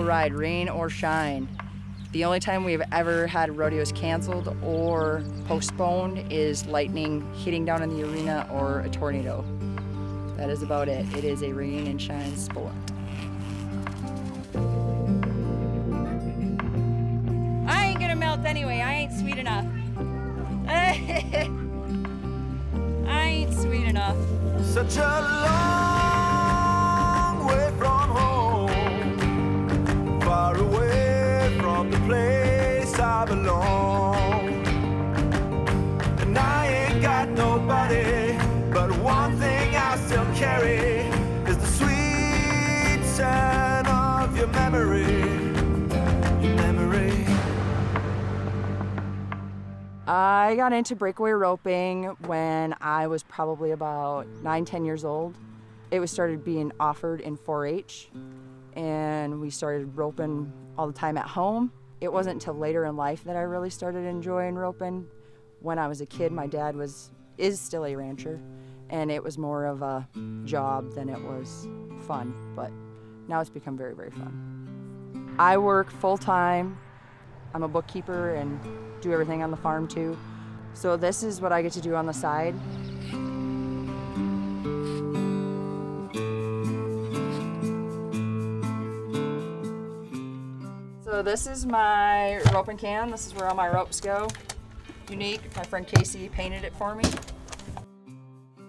ride, rain or shine. The only time we've ever had rodeos canceled or postponed is lightning hitting down in the arena or a tornado. That is about it. It is a rain and shine sport. I ain't gonna melt anyway. I ain't sweet enough. I ain't sweet enough. Such a long way from home, far away from the place I belong. And I ain't got nobody, but one thing I still carry is the sweet scent of your memory, your memory. I got into breakaway roping when I was probably about 9-10 years old. It was started being offered in 4-H, and we started roping all the time at home. It wasn't until later in life that I really started enjoying roping. When I was a kid, my dad is still a rancher, and it was more of a job than it was fun, but now it's become very, very fun. I work full-time. I'm a bookkeeper and do everything on the farm too. So this is what I get to do on the side. So this is my roping can. This is where all my ropes go. Unique, my friend Casey painted it for me.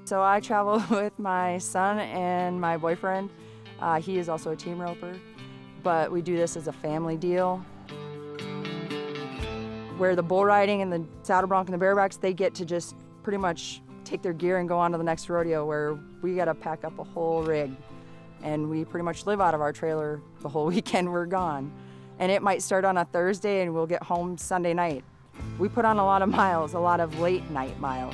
So I travel with my son and my boyfriend. He is also a team roper, but we do this as a family deal. Where the bull riding and the saddle bronc and the barebacks, they get to just pretty much take their gear and go on to the next rodeo, where we gotta pack up a whole rig. And we pretty much live out of our trailer the whole weekend we're gone. And it might start on a Thursday and we'll get home Sunday night. We put on a lot of miles, a lot of late night miles.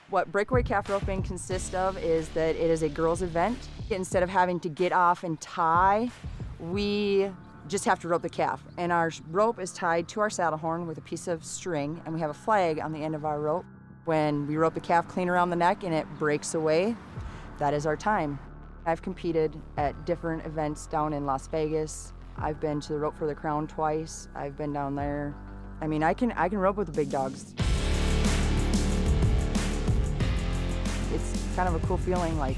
What breakaway calf roping consists of is that it is a girls' event. Instead of having to get off and tie, we just have to rope the calf. And our rope is tied to our saddle horn with a piece of string, and we have a flag on the end of our rope. When we rope the calf clean around the neck and it breaks away, that is our time. I've competed at different events down in Las Vegas. I've been to the Rope for the Crown twice. I've been down there. I mean, I can rope with the big dogs. It's kind of a cool feeling, like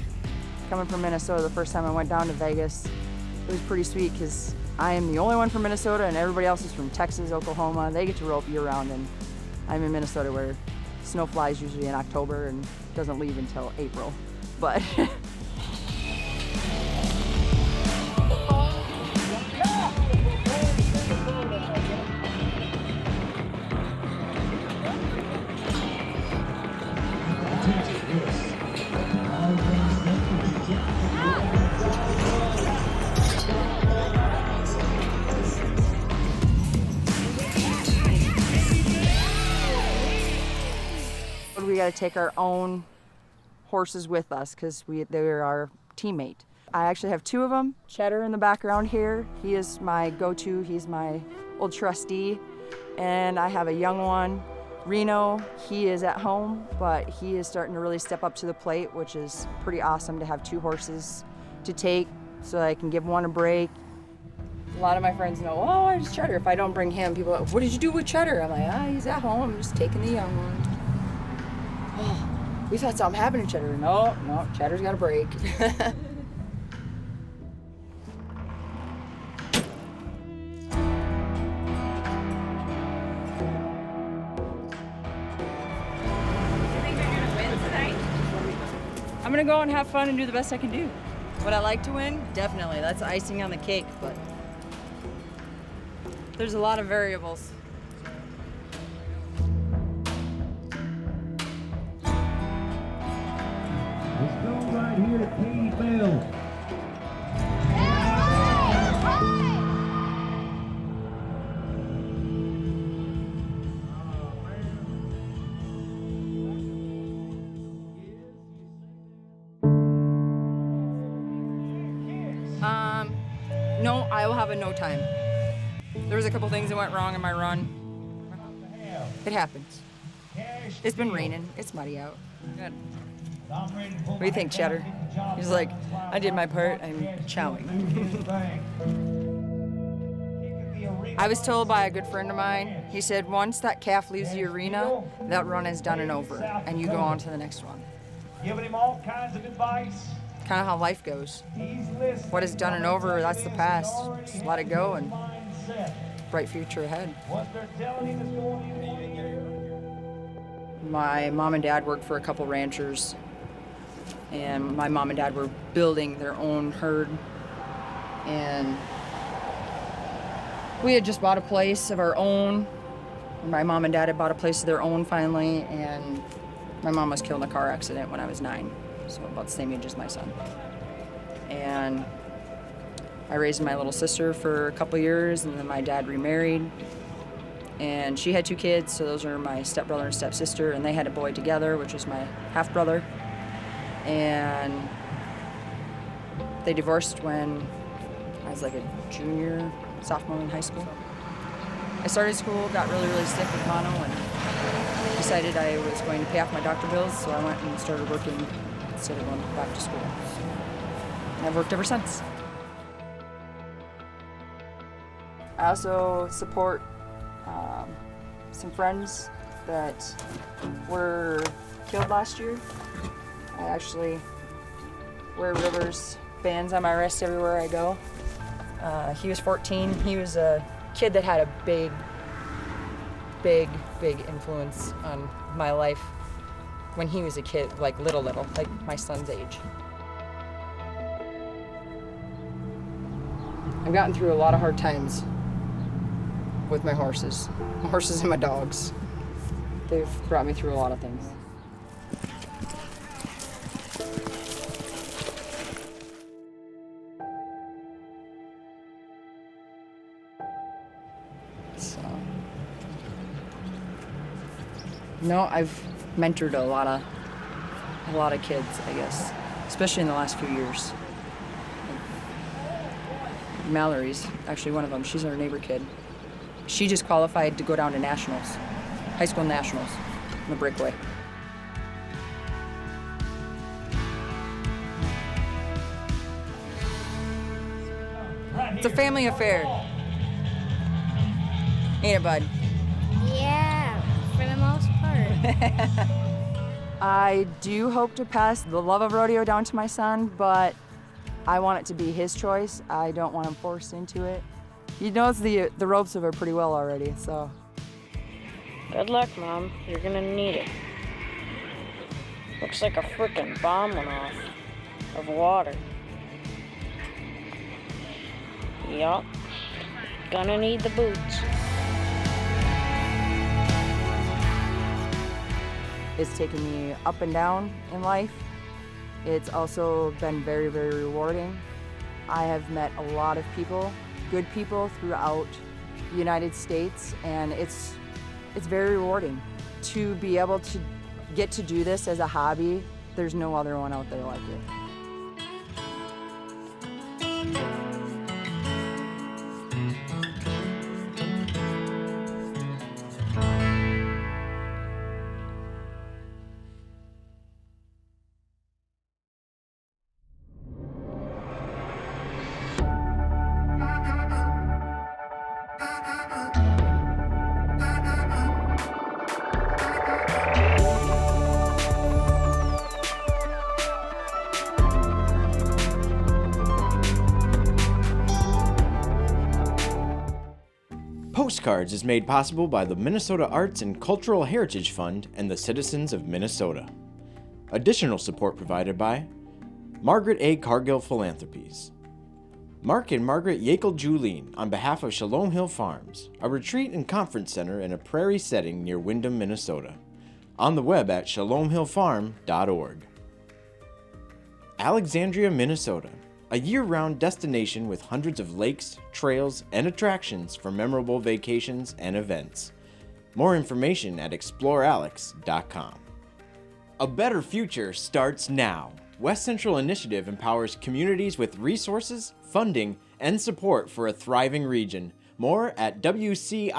coming from Minnesota. The first time I went down to Vegas, it was pretty sweet because I am the only one from Minnesota and everybody else is from Texas, Oklahoma. They get to rope year-round, and I'm in Minnesota where snow flies usually in October and doesn't leave until April. But we got to take our own horses with us because they're our teammate. I actually have two of them. Cheddar in the background here. He is my go-to. He's my old trustee. And I have a young one, Reno. He is at home, but he is starting to really step up to the plate, which is pretty awesome to have two horses to take so I can give one a break. A lot of my friends know, oh, it's Cheddar. If I don't bring him, people are like, what did you do with Cheddar? I'm like, he's at home. I'm just taking the young one. Oh, we thought something happened to Cheddar. No, Cheddar's got a break. I'm gonna go out and have fun and do the best I can do. Would I like to win? Definitely. That's icing on the cake, but there's a lot of variables. Let's go right here to Katie Bell. No, I will have a no time. There was a couple things that went wrong in my run. It happens. It's been raining. It's muddy out. Good. What do you think, Cheddar? He's like, I did my part. I'm chowing. I was told by a good friend of mine, he said, once that calf leaves the arena, that run is done and over, and you go on to the next one. Giving him all kinds of advice. Kind of how life goes. What is done and over, that's the past. Just let it go and bright future ahead. What they're telling him is going in. My mom and dad worked for a couple ranchers, and my mom and dad were building their own herd, and we had just bought a place of our own. My mom and dad had bought a place of their own finally, and my mom was killed in a car accident when I was 9, so about the same age as my son. And I raised my little sister for a couple years, and then my dad remarried. And she had 2 kids, so those are my stepbrother and stepsister, and they had a boy together, which was my half-brother. And they divorced when I was like a junior, sophomore in high school. I started school, got really, really sick with mono, and decided I was going to pay off my doctor bills, so I went and started working instead of going back to school. And I've worked ever since. I also support some friends that were killed last year. I actually wear Rivers bands on my wrist everywhere I go. He was 14. He was a kid that had a big influence on my life when he was a kid, like little, like my son's age. I've gotten through a lot of hard times with my horses and my dogs. They've brought me through a lot of things. So, no, I've mentored a lot of kids, I guess, especially in the last few years. Mallory's actually one of them. She's our neighbor kid. She just qualified to go down to nationals, high school nationals, in the Breakaway. It's a family affair. Ain't it, bud? Yeah, for the most part. I do hope to pass the love of rodeo down to my son, but I want it to be his choice. I don't want him forced into it. He knows the ropes of it pretty well already, so. Good luck, Mom. You're gonna need it. Looks like a frickin' bomb went off. Of water. Yup. Gonna need the boots. It's taken me up and down in life. It's also been very, very rewarding. I have met a lot of people, good people throughout the United States, and it's very rewarding to be able to get to do this as a hobby. There's no other one out there like it. Postcards is made possible by the Minnesota Arts and Cultural Heritage Fund and the citizens of Minnesota. Additional support provided by Margaret A. Cargill Philanthropies, Mark and Margaret Yakel-Julien on behalf of Shalom Hill Farms, a retreat and conference center in a prairie setting near Windham, Minnesota. On the web at shalomhillfarm.org. Alexandria, Minnesota, a year-round destination with hundreds of lakes, trails, and attractions for memorable vacations and events. More information at explorealex.com. A better future starts now. West Central Initiative empowers communities with resources, funding, and support for a thriving region. More at WCIF.org.